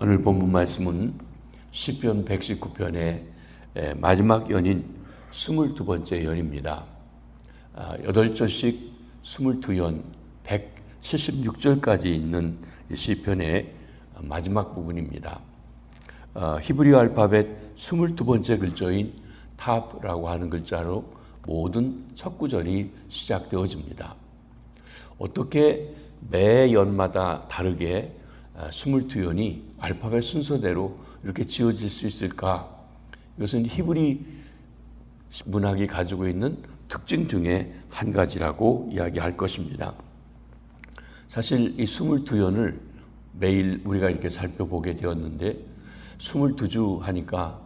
오늘 본문 말씀은 시편 119편의 마지막 연인 22번째 연입니다. 8절씩 22연 176절까지 있는 시편의 마지막 부분입니다. 히브리어 알파벳 22번째 글자인 탑라고 하는 글자로 모든 첫 구절이 시작되어집니다. 어떻게 매 연마다 다르게 22연이 알파벳 순서대로 이렇게 지어질 수 있을까? 이것은 히브리 문학이 가지고 있는 특징 중에 한 가지라고 이야기할 것입니다. 사실 이 22연을 매일 우리가 이렇게 살펴보게 되었는데 22주 하니까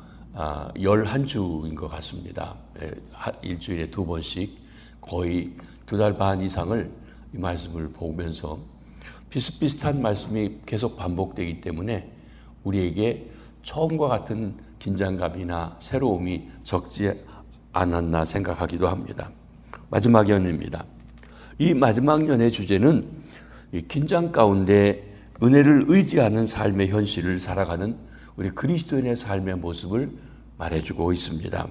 11주인 것 같습니다. 일주일에 2번씩 거의 2달 반 이상을 이 말씀을 보면서 비슷비슷한 말씀이 계속 반복되기 때문에 우리에게 처음과 같은 긴장감이나 새로움이 적지 않았나 생각하기도 합니다. 마지막 연입니다. 이 마지막 연의 주제는 이 긴장 가운데 은혜를 의지하는 삶의 현실을 살아가는 우리 그리스도인의 삶의 모습을 말해주고 있습니다.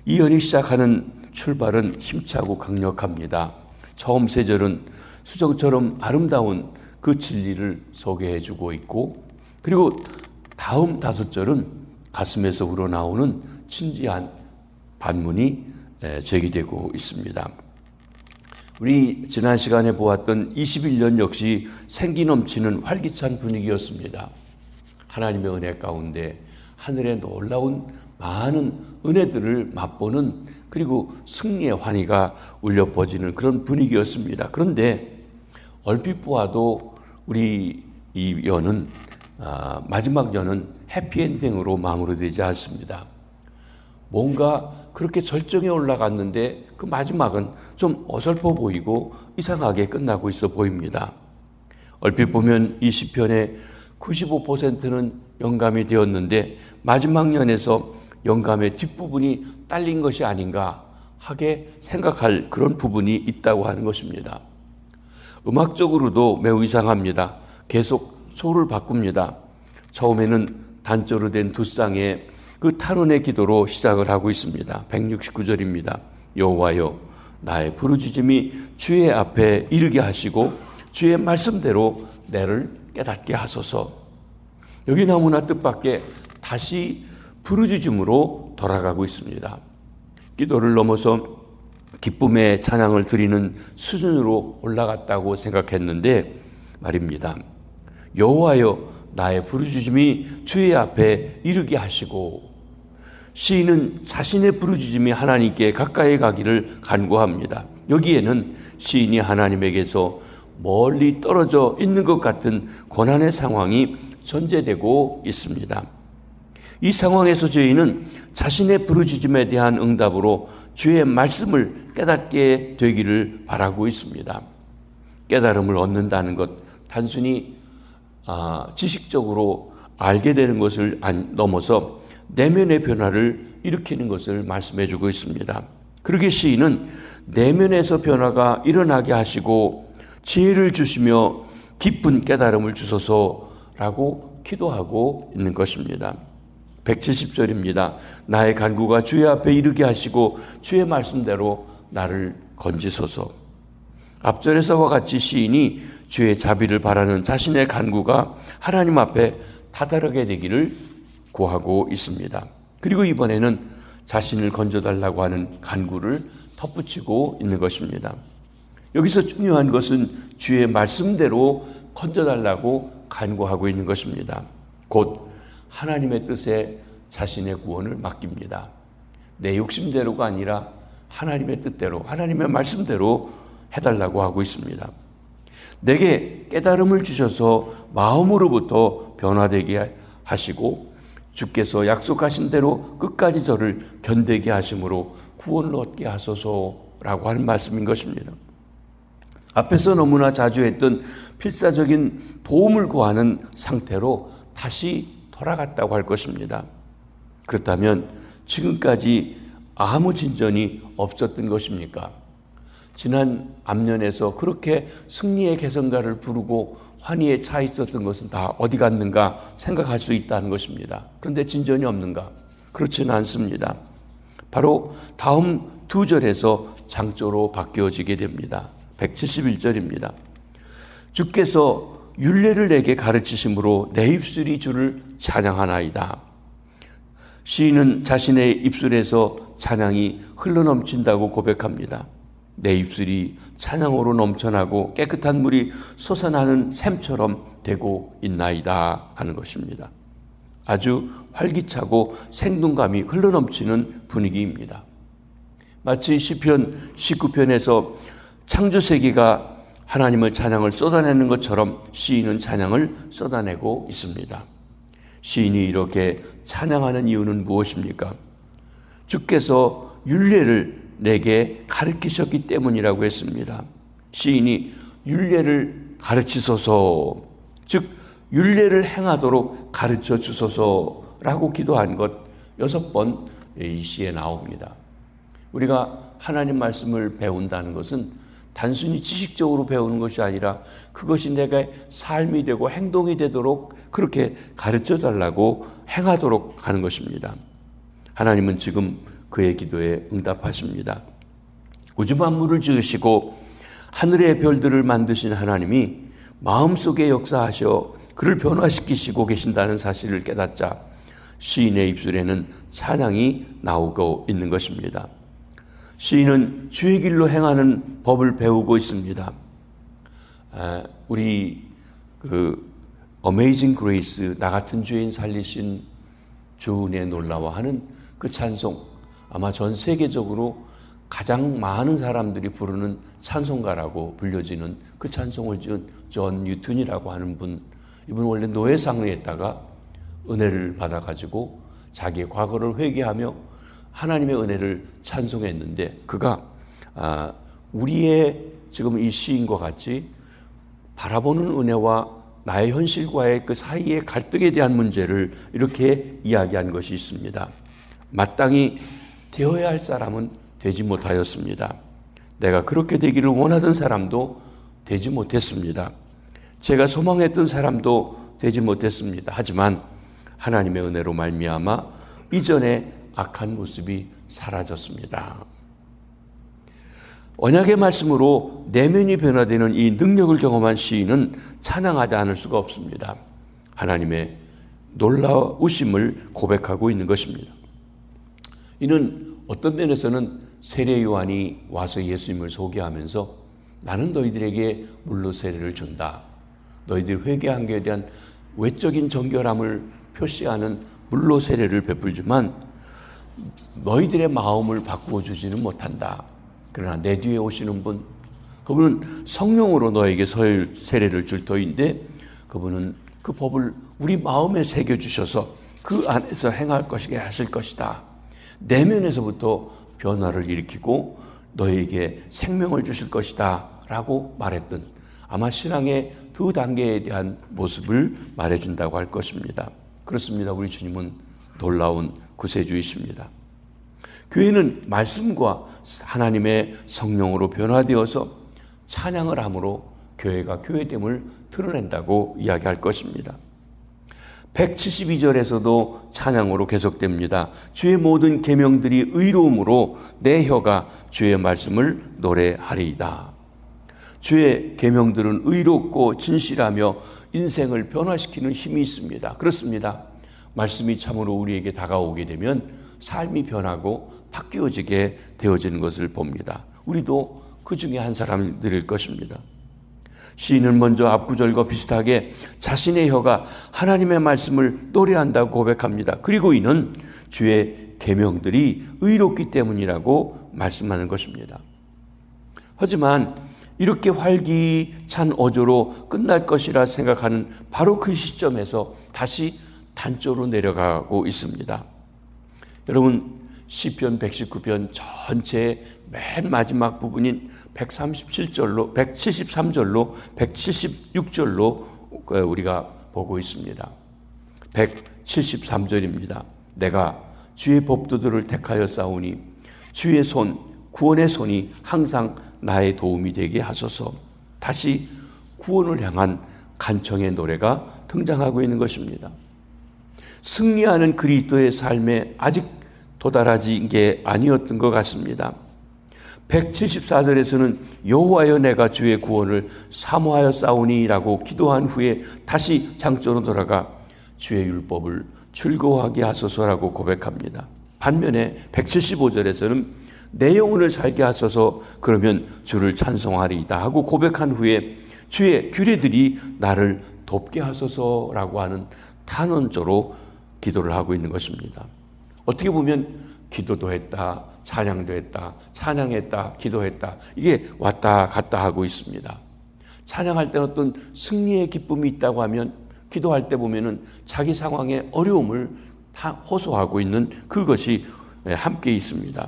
이 연이 시작하는 출발은 힘차고 강력합니다. 처음 세 절은 수정처럼 아름다운 그 진리를 소개해주고 있고, 그리고 다음 5절은 가슴에서 우러나오는 진지한 반문이 제기되고 있습니다. 우리 지난 시간에 보았던 21년 역시 생기 넘치는 활기찬 분위기였습니다. 하나님의 은혜 가운데 하늘에 놀라운 많은 은혜들을 맛보는, 그리고 승리의 환희가 울려 퍼지는 그런 분위기였습니다. 그런데 얼핏 보아도 우리 이 연은 마지막 연은 해피엔딩으로 마무리되지 않습니다. 뭔가 그렇게 절정에 올라갔는데 그 마지막은 좀 어설퍼 보이고 이상하게 끝나고 있어 보입니다. 얼핏 보면 이 시편의 95%는 영감이 되었는데 마지막 연에서 영감의 뒷부분이 딸린 것이 아닌가 하게 생각할 그런 부분이 있다고 하는 것입니다. 음악적으로도 매우 이상합니다. 계속 소를 바꿉니다. 처음에는 단조로 된 두 쌍의 그 탄원의 기도로 시작을 하고 있습니다. 169절입니다. 여호와여, 나의 부르짖음이 주의 앞에 이르게 하시고 주의 말씀대로 나를 깨닫게 하소서. 여기 너무나 뜻밖의 다시 부르짖음으로 돌아가고 있습니다. 기도를 넘어서 기쁨의 찬양을 드리는 수준으로 올라갔다고 생각했는데 말입니다. 여호와여, 나의 부르짖음이 주의 앞에 이르게 하시고, 시인은 자신의 부르짖음이 하나님께 가까이 가기를 간구합니다. 여기에는 시인이 하나님에게서 멀리 떨어져 있는 것 같은 고난의 상황이 전제되고 있습니다. 이 상황에서 저희는 자신의 부르짖음에 대한 응답으로 주의 말씀을 깨닫게 되기를 바라고 있습니다. 깨달음을 얻는다는 것, 단순히 지식적으로 알게 되는 것을 넘어서 내면의 변화를 일으키는 것을 말씀해 주고 있습니다. 그러기에 시인은 내면에서 변화가 일어나게 하시고 지혜를 주시며 깊은 깨달음을 주소서라고 기도하고 있는 것입니다. 170절입니다. 나의 간구가 주의 앞에 이르게 하시고 주의 말씀대로 나를 건지소서. 앞절에서와 같이 시인이 주의 자비를 바라는 자신의 간구가 하나님 앞에 다다르게 되기를 구하고 있습니다. 그리고 이번에는 자신을 건져달라고 하는 간구를 덧붙이고 있는 것입니다. 여기서 중요한 것은 주의 말씀대로 건져달라고 간구하고 있는 것입니다. 곧 하나님의 뜻에 자신의 구원을 맡깁니다. 내 욕심대로가 아니라 하나님의 뜻대로, 하나님의 말씀대로 해달라고 하고 있습니다. 내게 깨달음을 주셔서 마음으로부터 변화되게 하시고 주께서 약속하신 대로 끝까지 저를 견디게 하심으로 구원을 얻게 하소서라고 하는 말씀인 것입니다. 앞에서 너무나 자주 했던 필사적인 도움을 구하는 상태로 다시 돌아갔다고 할 것입니다. 그렇다면 지금까지 아무 진전이 없었던 것입니까? 지난 앞년에서 그렇게 승리의 개성가를 부르고 환희에 차 있었던 것은 다 어디 갔는가 생각할 수 있다는 것입니다. 그런데 진전이 없는가? 그렇지는 않습니다. 바로 다음 두 절에서 장조로 바뀌어지게 됩니다. 171절입니다. 주께서 율례를 내게 가르치심으로 내 입술이 주를 찬양하나이다. 시인은 자신의 입술에서 찬양이 흘러넘친다고 고백합니다. 내 입술이 찬양으로 넘쳐나고 깨끗한 물이 솟아나는 샘처럼 되고 있나이다 하는 것입니다. 아주 활기차고 생동감이 흘러넘치는 분위기입니다. 마치 시편 19편에서 창조세계가 하나님의 찬양을 쏟아내는 것처럼 시인은 찬양을 쏟아내고 있습니다. 시인이 이렇게 찬양하는 이유는 무엇입니까? 주께서 율례를 내게 가르치셨기 때문이라고 했습니다. 시인이 율례를 가르치소서, 즉 율례를 행하도록 가르쳐 주소서라고 기도한 것 6번 이 시에 나옵니다. 우리가 하나님 말씀을 배운다는 것은 단순히 지식적으로 배우는 것이 아니라 그것이 내가 삶이 되고 행동이 되도록 그렇게 가르쳐 달라고 행하도록 하는 것입니다. 하나님은 지금 그의 기도에 응답하십니다. 우주 만물을 지으시고 하늘의 별들을 만드신 하나님이 마음속에 역사하셔 그를 변화시키시고 계신다는 사실을 깨닫자 시인의 입술에는 찬양이 나오고 있는 것입니다. 시인은 주의 길로 행하는 법을 배우고 있습니다. 우리 어메이징 그레이스, 나 같은 죄인 살리신 주 은혜 놀라워하는 그 찬송, 아마 전 세계적으로 가장 많은 사람들이 부르는 찬송가라고 불려지는 그 찬송을 지은 존 뉴턴이라고 하는 분, 이분 원래 노예상에다가 은혜를 받아가지고 자기의 과거를 회개하며 하나님의 은혜를 찬송했는데 그가 우리의 지금 이 시인과 같이 바라보는 은혜와 나의 현실과의 그 사이의 갈등에 대한 문제를 이렇게 이야기한 것이 있습니다. 마땅히 되어야 할 사람은 되지 못하였습니다. 내가 그렇게 되기를 원하던 사람도 되지 못했습니다. 제가 소망했던 사람도 되지 못했습니다. 하지만 하나님의 은혜로 말미암아 이전에 악한 모습이 사라졌습니다. 언약의 말씀으로 내면이 변화되는 이 능력을 경험한 시인은 찬양하지 않을 수가 없습니다. 하나님의 놀라우심을 고백하고 있는 것입니다. 이는 어떤 면에서는 세례 요한이 와서 예수님을 소개하면서 나는 너희들에게 물로 세례를 준다. 너희들 회개한 것에 대한 외적인 정결함을 표시하는 물로 세례를 베풀지만 너희들의 마음을 바꾸어 주지는 못한다. 그러나 내 뒤에 오시는 분, 그분은 성령으로 너에게 세례를 줄 터인데 그분은 그 법을 우리 마음에 새겨주셔서 그 안에서 행할 것이게 하실 것이다. 내면에서부터 변화를 일으키고 너에게 생명을 주실 것이다 라고 말했던 아마 신앙의 두 단계에 대한 모습을 말해준다고 할 것입니다. 그렇습니다. 우리 주님은 놀라운 구세주이십니다. 교회는 말씀과 하나님의 성령으로 변화되어서 찬양을 함으로 교회가 교회됨을 드러낸다고 이야기할 것입니다. 172절에서도 찬양으로 계속됩니다. 주의 모든 계명들이 의로움으로 내 혀가 주의 말씀을 노래하리이다. 주의 계명들은 의롭고 진실하며 인생을 변화시키는 힘이 있습니다. 그렇습니다. 말씀이 참으로 우리에게 다가오게 되면 삶이 변하고 바뀌어지게 되어지는 것을 봅니다. 우리도 그 중에 한 사람들일 것입니다. 시인은 먼저 앞구절과 비슷하게 자신의 혀가 하나님의 말씀을 노래한다고 고백합니다. 그리고 이는 주의 계명들이 의롭기 때문이라고 말씀하는 것입니다. 하지만 이렇게 활기찬 어조로 끝날 것이라 생각하는 바로 그 시점에서 다시 단조로 내려가고 있습니다. 여러분, 시편 119편 전체의 맨 마지막 부분인 137절로 173절로 176절로 우리가 보고 있습니다. 173절입니다. 내가 주의 법도들을 택하여 싸우니 주의 손, 구원의 손이 항상 나의 도움이 되게 하소서. 다시 구원을 향한 간청의 노래가 등장하고 있는 것입니다. 승리하는 그리스도의 삶에 아직 도달하진 게 아니었던 것 같습니다. 174절에서는 여호와여 내가 주의 구원을 사모하여 싸우니라고 기도한 후에 다시 장조로 돌아가 주의 율법을 즐거워하게 하소서라고 고백합니다. 반면에 175절에서는 내 영혼을 살게 하소서 그러면 주를 찬송하리이다 하고 고백한 후에 주의 규례들이 나를 돕게 하소서라고 하는 탄원조로 기도를 하고 있는 것입니다. 어떻게 보면 기도도 했다, 찬양도 했다, 찬양했다, 기도했다, 이게 왔다 갔다 하고 있습니다. 찬양할 때는 어떤 승리의 기쁨이 있다고 하면 기도할 때 보면은 자기 상황의 어려움을 다 호소하고 있는 그것이 함께 있습니다.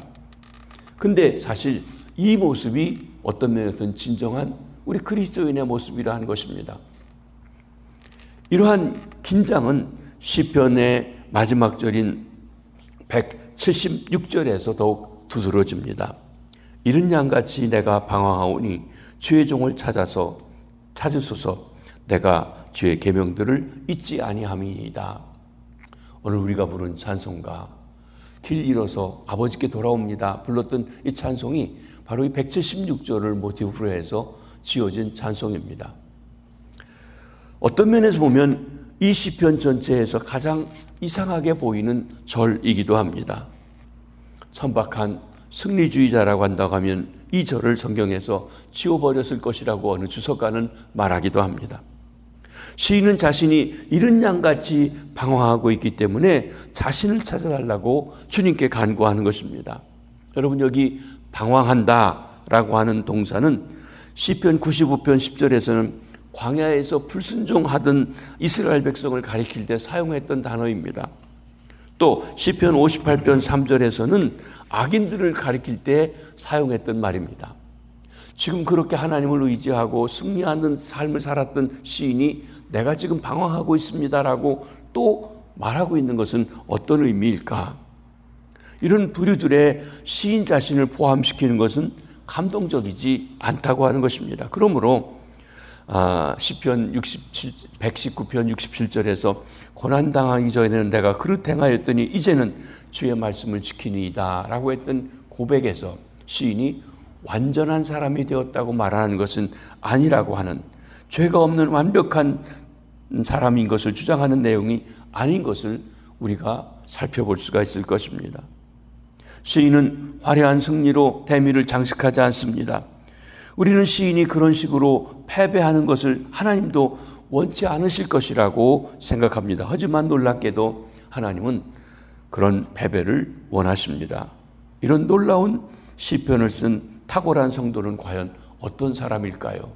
근데 사실 이 모습이 어떤 면에서는 진정한 우리 그리스도인의 모습이라 하는 것입니다. 이러한 긴장은 시편의 마지막 절인 176절에서 더욱 두드러집니다. 이른 양같이 내가 방황하오니 주의 종을 찾으소서 내가 주의 계명들을 잊지 아니함이니이다. 오늘 우리가 부른 찬송가 길 잃어서 아버지께 돌아옵니다 불렀던 이 찬송이 바로 이 176절을 모티브로 해서 지어진 찬송입니다. 어떤 면에서 보면 이 시편 전체에서 가장 이상하게 보이는 절이기도 합니다. 천박한 승리주의자라고 한다고 하면 이 절을 성경에서 지워버렸을 것이라고 어느 주석가는 말하기도 합니다. 시인은 자신이 이른 양같이 방황하고 있기 때문에 자신을 찾아달라고 주님께 간구하는 것입니다. 여러분 여기 방황한다라고 하는 동사는 시편 95편 10절에서는 광야에서 불순종하던 이스라엘 백성을 가리킬 때 사용했던 단어입니다. 또 시편 58편 3절에서는 악인들을 가리킬 때 사용했던 말입니다. 지금 그렇게 하나님을 의지하고 승리하는 삶을 살았던 시인이 내가 지금 방황하고 있습니다라고 또 말하고 있는 것은 어떤 의미일까? 이런 부류들의 시인 자신을 포함시키는 것은 감동적이지 않다고 하는 것입니다. 그러므로 시편 119편 67절에서 고난당하기 전에는 내가 그릇 행하였더니 이제는 주의 말씀을 지키니이다 라고 했던 고백에서 시인이 완전한 사람이 되었다고 말하는 것은 아니라고 하는, 죄가 없는 완벽한 사람인 것을 주장하는 내용이 아닌 것을 우리가 살펴볼 수가 있을 것입니다. 시인은 화려한 승리로 대미를 장식하지 않습니다. 우리는 시인이 그런 식으로 패배하는 것을 하나님도 원치 않으실 것이라고 생각합니다. 하지만 놀랍게도 하나님은 그런 패배를 원하십니다. 이런 놀라운 시편을 쓴 탁월한 성도는 과연 어떤 사람일까요?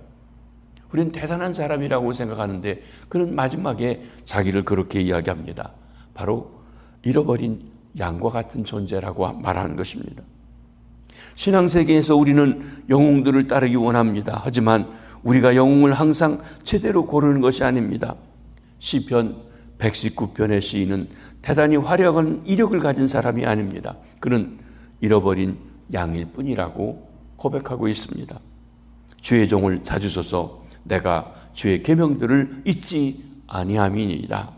우리는 대단한 사람이라고 생각하는데 그는 마지막에 자기를 그렇게 이야기합니다. 바로 잃어버린 양과 같은 존재라고 말하는 것입니다. 신앙세계에서 우리는 영웅들을 따르기 원합니다. 하지만 우리가 영웅을 항상 제대로 고르는 것이 아닙니다. 시편 119편의 시인은 대단히 화려한 이력을 가진 사람이 아닙니다. 그는 잃어버린 양일 뿐이라고 고백하고 있습니다. 주의 종을 찾으소서 내가 주의 계명들을 잊지 아니함이니이다.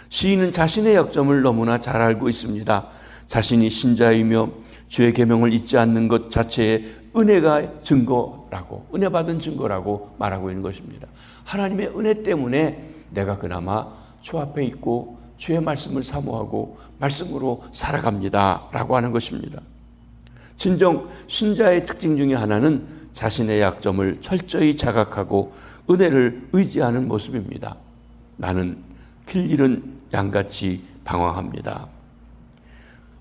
시인은 자신의 약점을 너무나 잘 알고 있습니다. 자신이 신자이며 주의 계명을 잊지 않는 것 자체에 은혜가 증거라고, 은혜 받은 증거라고 말하고 있는 것입니다. 하나님의 은혜 때문에 내가 그나마 주 앞에 있고 주의 말씀을 사모하고 말씀으로 살아갑니다 라고 하는 것입니다. 진정 신자의 특징 중에 하나는 자신의 약점을 철저히 자각하고 은혜를 의지하는 모습입니다. 나는 길 잃은 양같이 방황합니다.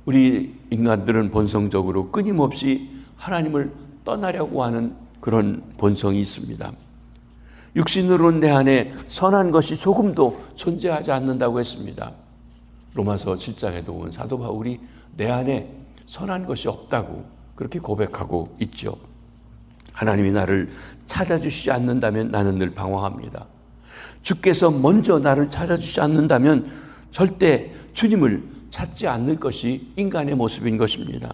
우리 인간들은 본성적으로 끊임없이 하나님을 떠나려고 하는 그런 본성이 있습니다. 육신으로는 내 안에 선한 것이 조금도 존재하지 않는다고 했습니다. 로마서 7장에도 보면 사도 바울이 내 안에 선한 것이 없다고 그렇게 고백하고 있죠. 하나님이 나를 찾아주시지 않는다면 나는 늘 방황합니다. 주께서 먼저 나를 찾아주지 않는다면 절대 주님을 찾지 않는 것이 인간의 모습인 것입니다.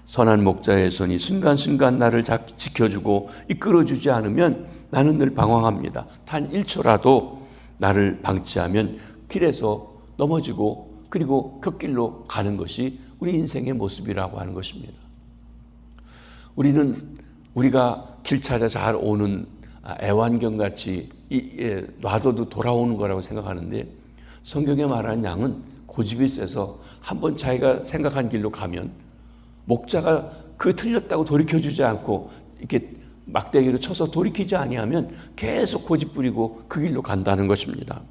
선한 목자의 손이 순간순간 나를 지켜주고 이끌어주지 않으면 나는 늘 방황합니다. 단 1초라도 나를 방치하면 길에서 넘어지고 그리고 곁길로 가는 것이 우리 인생의 모습이라고 하는 것입니다. 우리가 길 찾아 잘 오는 애완견같이 놔둬도 돌아오는 거라고 생각하는데, 성경에 말하는 양은 고집이 세서 한번 자기가 생각한 길로 가면 목자가 그 틀렸다고 돌이켜주지 않고 이렇게 막대기로 쳐서 돌이키지 아니하면 계속 고집 부리고 그 길로 간다는 것입니다.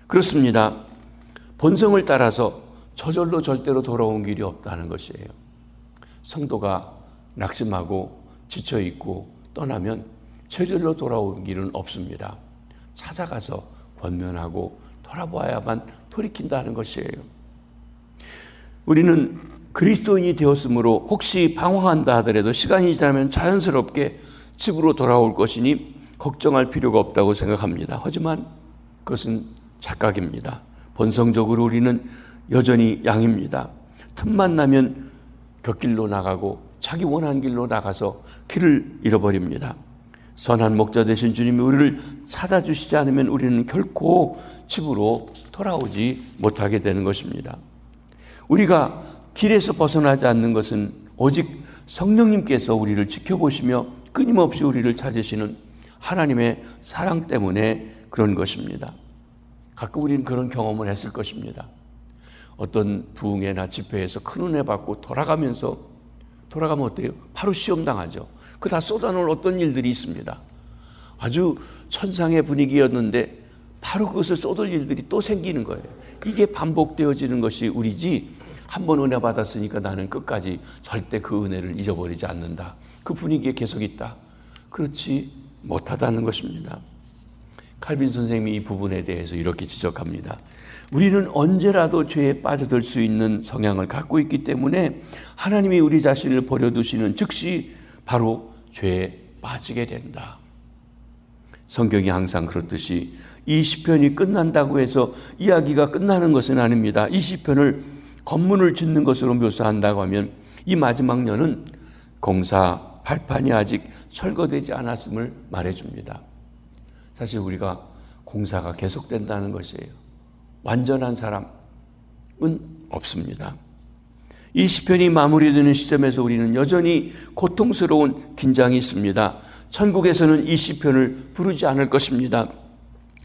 그렇습니다. 본성을 따라서 저절로 절대로 돌아온 길이 없다는 것이에요. 성도가 낙심하고 지쳐있고 떠나면 저절로 돌아온 길은 없습니다. 찾아가서 권면하고 돌아보아야만 돌이킨다는 것이에요. 우리는 그리스도인이 되었으므로 혹시 방황한다 하더라도 시간이 지나면 자연스럽게 집으로 돌아올 것이니 걱정할 필요가 없다고 생각합니다. 하지만 그것은 착각입니다. 본성적으로 우리는 여전히 양입니다. 틈만 나면 곁길로 나가고 자기 원하는 길로 나가서 길을 잃어버립니다. 선한 목자 되신 주님이 우리를 찾아주시지 않으면 우리는 결코 집으로 돌아오지 못하게 되는 것입니다. 우리가 길에서 벗어나지 않는 것은 오직 성령님께서 우리를 지켜보시며 끊임없이 우리를 찾으시는 하나님의 사랑 때문에 그런 것입니다. 가끔 우리는 그런 경험을 했을 것입니다. 어떤 부흥회나 집회에서 큰 은혜 받고 돌아가면 어때요? 바로 시험 당하죠. 그 다 쏟아놓을 어떤 일들이 있습니다. 아주 천상의 분위기였는데 바로 그것을 쏟을 일들이 또 생기는 거예요. 이게 반복되어지는 것이 우리지, 한 번 은혜 받았으니까 나는 끝까지 절대 그 은혜를 잊어버리지 않는다, 그 분위기에 계속 있다, 그렇지 못하다는 것입니다. 칼빈 선생님이 이 부분에 대해서 이렇게 지적합니다. 우리는 언제라도 죄에 빠져들 수 있는 성향을 갖고 있기 때문에 하나님이 우리 자신을 버려두시는 즉시 바로 죄에 빠지게 된다. 성경이 항상 그렇듯이 이 시편이 끝난다고 해서 이야기가 끝나는 것은 아닙니다. 이 시편을 건물을 짓는 것으로 묘사한다고 하면 이 마지막 년은 공사 발판이 아직 철거되지 않았음을 말해줍니다. 사실 우리가 공사가 계속된다는 것이에요. 완전한 사람은 없습니다. 이 시편이 마무리되는 시점에서 우리는 여전히 고통스러운 긴장이 있습니다. 천국에서는 이 시편을 부르지 않을 것입니다.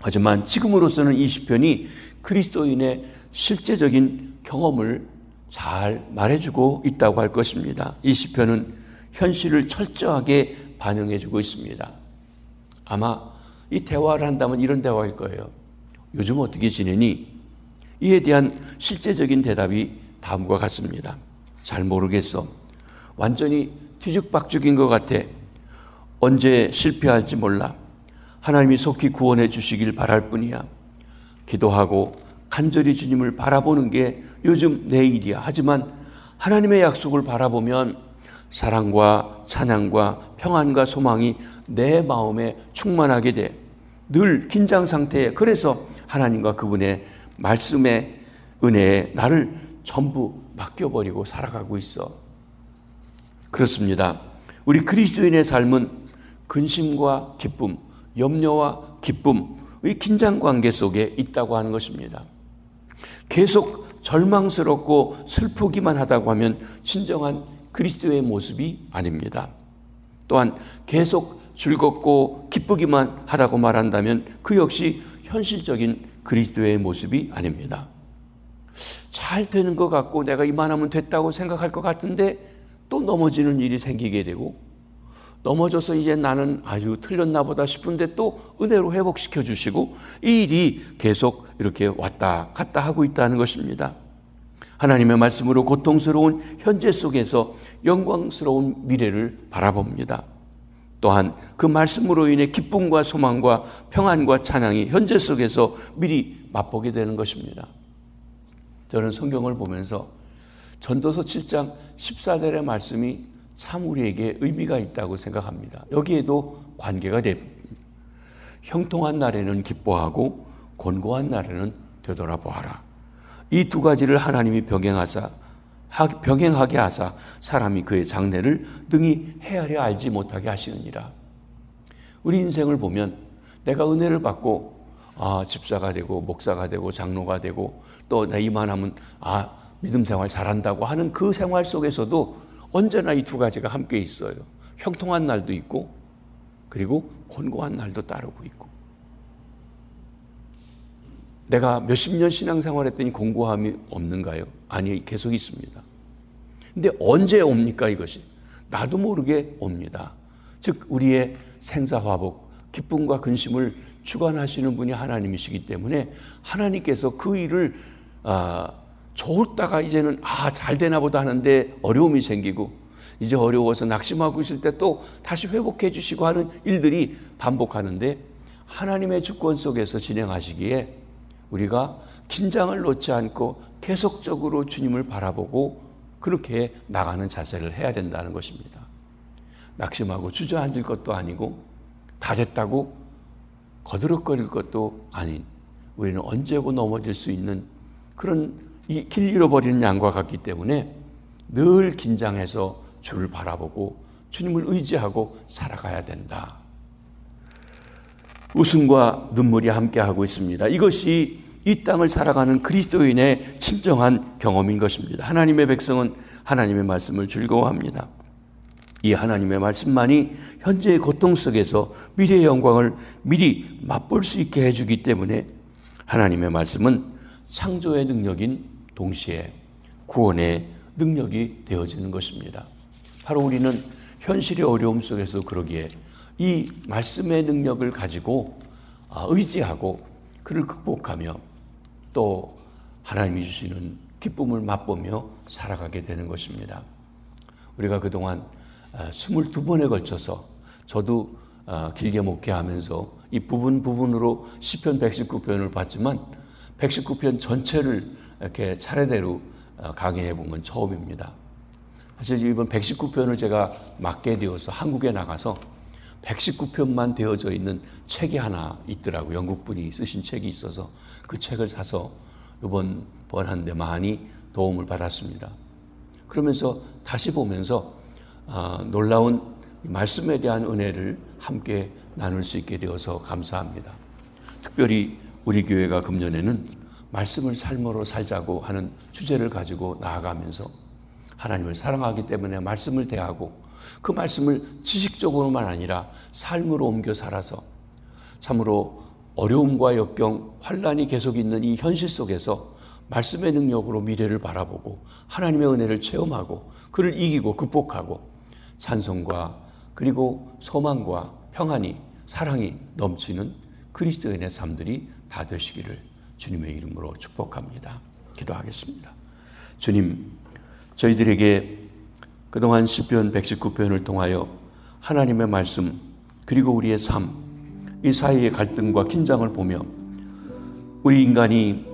하지만 지금으로서는 이 시편이 그리스도인의 실제적인 경험을 잘 말해주고 있다고 할 것입니다. 이 시편은 현실을 철저하게 반영해주고 있습니다. 아마 이 대화를 한다면 이런 대화일 거예요. 요즘 어떻게 지내니? 이에 대한 실제적인 대답이 다음과 같습니다. 잘 모르겠어. 완전히 뒤죽박죽인 것 같아. 언제 실패할지 몰라. 하나님이 속히 구원해 주시길 바랄 뿐이야. 기도하고 간절히 주님을 바라보는 게 요즘 내 일이야. 하지만 하나님의 약속을 바라보면 사랑과 찬양과 평안과 소망이 내 마음에 충만하게 돼. 늘 긴장 상태에, 그래서 하나님과 그분의 말씀의 은혜에 나를 전부 맡겨버리고 살아가고 있어. 그렇습니다. 우리 그리스도인의 삶은 근심과 기쁨, 염려와 기쁨의 긴장 관계 속에 있다고 하는 것입니다. 계속 절망스럽고 슬프기만 하다고 하면 진정한 그리스도의 모습이 아닙니다. 또한 계속 즐겁고 기쁘기만 하다고 말한다면 그 역시 현실적인 그리스도의 모습이 아닙니다. 잘 되는 것 같고 내가 이만하면 됐다고 생각할 것 같은데 또 넘어지는 일이 생기게 되고, 넘어져서 이제 나는 아주 틀렸나 보다 싶은데 또 은혜로 회복시켜 주시고, 이 일이 계속 이렇게 왔다 갔다 하고 있다는 것입니다. 하나님의 말씀으로 고통스러운 현재 속에서 영광스러운 미래를 바라봅니다. 또한 그 말씀으로 인해 기쁨과 소망과 평안과 찬양이 현재 속에서 미리 맛보게 되는 것입니다. 저는 성경을 보면서 전도서 7장 14절의 말씀이 참 우리에게 의미가 있다고 생각합니다. 여기에도 관계가 됩니다. 형통한 날에는 기뻐하고 곤고한 날에는 되돌아보아라. 이 두 가지를 하나님이 병행하사 병행하게 하사 사람이 그의 장래를 능히 헤아려 알지 못하게 하시느니라. 우리 인생을 보면 내가 은혜를 받고 집사가 되고 목사가 되고 장로가 되고 또 나 이만하면 믿음 생활 잘한다고 하는 그 생활 속에서도 언제나 이 두 가지가 함께 있어요. 형통한 날도 있고 그리고 곤고한 날도 따르고 있고. 내가 몇십 년 신앙생활 했더니 공고함이 없는가요? 아니, 계속 있습니다. 근데 언제 옵니까 이것이? 나도 모르게 옵니다. 즉 우리의 생사화복, 기쁨과 근심을 주관하시는 분이 하나님이시기 때문에 하나님께서 그 일을 좋다가 이제는 잘 되나 보다 하는데 어려움이 생기고 이제 어려워서 낙심하고 있을 때 또 다시 회복해 주시고 하는 일들이 반복하는데 하나님의 주권 속에서 진행하시기에 우리가 긴장을 놓지 않고 계속적으로 주님을 바라보고 그렇게 나가는 자세를 해야 된다는 것입니다. 낙심하고 주저앉을 것도 아니고 다 됐다고 거드럭거릴 것도 아닌 우리는 언제고 넘어질 수 있는 그런 길 잃어버리는 양과 같기 때문에 늘 긴장해서 주를 바라보고 주님을 의지하고 살아가야 된다. 웃음과 눈물이 함께하고 있습니다. 이것이 이 땅을 살아가는 그리스도인의 진정한 경험인 것입니다. 하나님의 백성은 하나님의 말씀을 즐거워합니다. 이 하나님의 말씀만이 현재의 고통 속에서 미래의 영광을 미리 맛볼 수 있게 해주기 때문에 하나님의 말씀은 창조의 능력인 동시에 구원의 능력이 되어지는 것입니다. 바로 우리는 현실의 어려움 속에서 그러기에 이 말씀의 능력을 가지고 의지하고 그를 극복하며 또 하나님이 주시는 기쁨을 맛보며 살아가게 되는 것입니다. 우리가 그동안 22번에 걸쳐서 저도 길게 목회하면서 이 부분으로 시편 119편을 봤지만 119편 전체를 이렇게 차례대로 강의해 본 건 처음입니다. 사실 이번 119편을 제가 맡게 되어서 한국에 나가서 119편만 되어져 있는 책이 하나 있더라고요. 영국분이 쓰신 책이 있어서 그 책을 사서 이번 번한데 많이 도움을 받았습니다. 그러면서 다시 보면서 놀라운 말씀에 대한 은혜를 함께 나눌 수 있게 되어서 감사합니다. 특별히 우리 교회가 금년에는 말씀을 삶으로 살자고 하는 주제를 가지고 나아가면서 하나님을 사랑하기 때문에 말씀을 대하고 그 말씀을 지식적으로만 아니라 삶으로 옮겨 살아서 참으로 어려움과 역경, 환란이 계속 있는 이 현실 속에서 말씀의 능력으로 미래를 바라보고 하나님의 은혜를 체험하고 그를 이기고 극복하고 찬송과 그리고 소망과 평안이 사랑이 넘치는 그리스도인의 삶들이 다 되시기를 주님의 이름으로 축복합니다. 기도하겠습니다. 주님, 저희들에게 그동안 시편 119편을 통하여 하나님의 말씀 그리고 우리의 삶, 이 사이의 갈등과 긴장을 보며 우리 인간이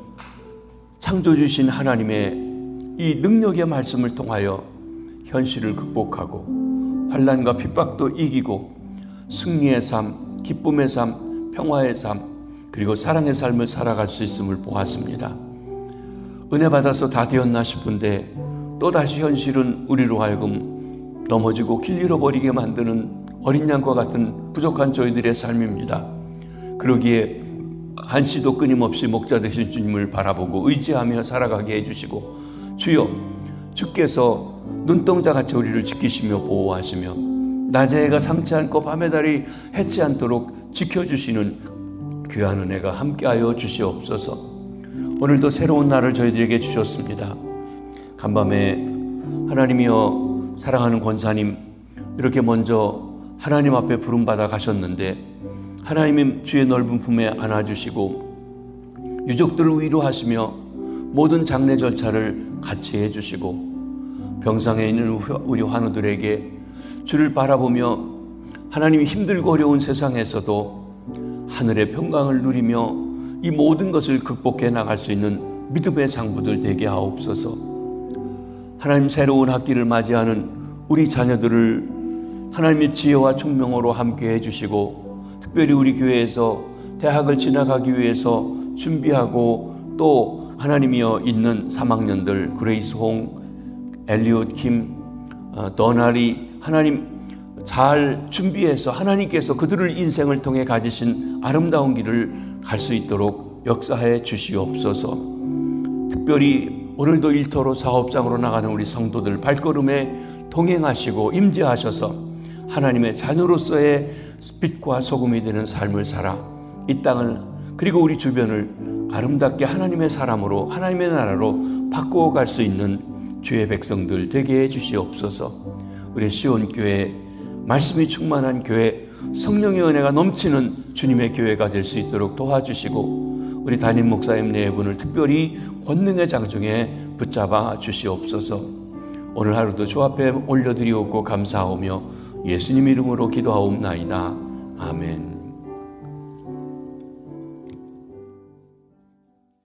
창조주신 하나님의 이 능력의 말씀을 통하여 현실을 극복하고 환난과 핍박도 이기고 승리의 삶, 기쁨의 삶, 평화의 삶 그리고 사랑의 삶을 살아갈 수 있음을 보았습니다. 은혜 받아서 다 되었나 싶은데 또다시 현실은 우리로 하여금 넘어지고 길 잃어버리게 만드는 어린 양과 같은 부족한 저희들의 삶입니다. 그러기에 한시도 끊임없이 목자 되신 주님을 바라보고 의지하며 살아가게 해주시고 주여 주께서 눈동자같이 우리를 지키시며 보호하시며 낮에 해가 상치 않고 밤의 달이 해치 않도록 지켜주시는 귀한 은혜가 함께하여 주시옵소서. 오늘도 새로운 날을 저희들에게 주셨습니다. 간밤에 하나님이여 사랑하는 권사님 이렇게 먼저 하나님 앞에 부름받아 가셨는데 하나님의 주의 넓은 품에 안아주시고 유족들을 위로하시며 모든 장례 절차를 같이 해주시고 병상에 있는 우리 환우들에게 주를 바라보며 하나님이 힘들고 어려운 세상에서도 하늘의 평강을 누리며 이 모든 것을 극복해 나갈 수 있는 믿음의 장부들 되게 하옵소서. 하나님 새로운 학기를 맞이하는 우리 자녀들을 하나님의 지혜와 총명으로 함께 해주시고 특별히 우리 교회에서 대학을 지나가기 위해서 준비하고 또 하나님이여 있는 3학년들 그레이스 홍 엘리엇 킴, 더나리, 하나님 잘 준비해서 하나님께서 그들을 인생을 통해 가지신 아름다운 길을 갈 수 있도록 역사해 주시옵소서. 특별히 오늘도 일터로 사업장으로 나가는 우리 성도들 발걸음에 동행하시고 임재하셔서 하나님의 자녀로서의 빛과 소금이 되는 삶을 살아 이 땅을 그리고 우리 주변을 아름답게 하나님의 사람으로 하나님의 나라로 바꾸어 갈 수 있는 주의 백성들 되게 해 주시옵소서. 우리 시온교회 말씀이 충만한 교회, 성령의 은혜가 넘치는 주님의 교회가 될 수 있도록 도와주시고 우리 담임 목사님 네 분을 특별히 권능의 장중에 붙잡아 주시옵소서. 오늘 하루도 주 앞에 올려드리옵고 감사하오며 예수님 이름으로 기도하옵나이다. 아멘.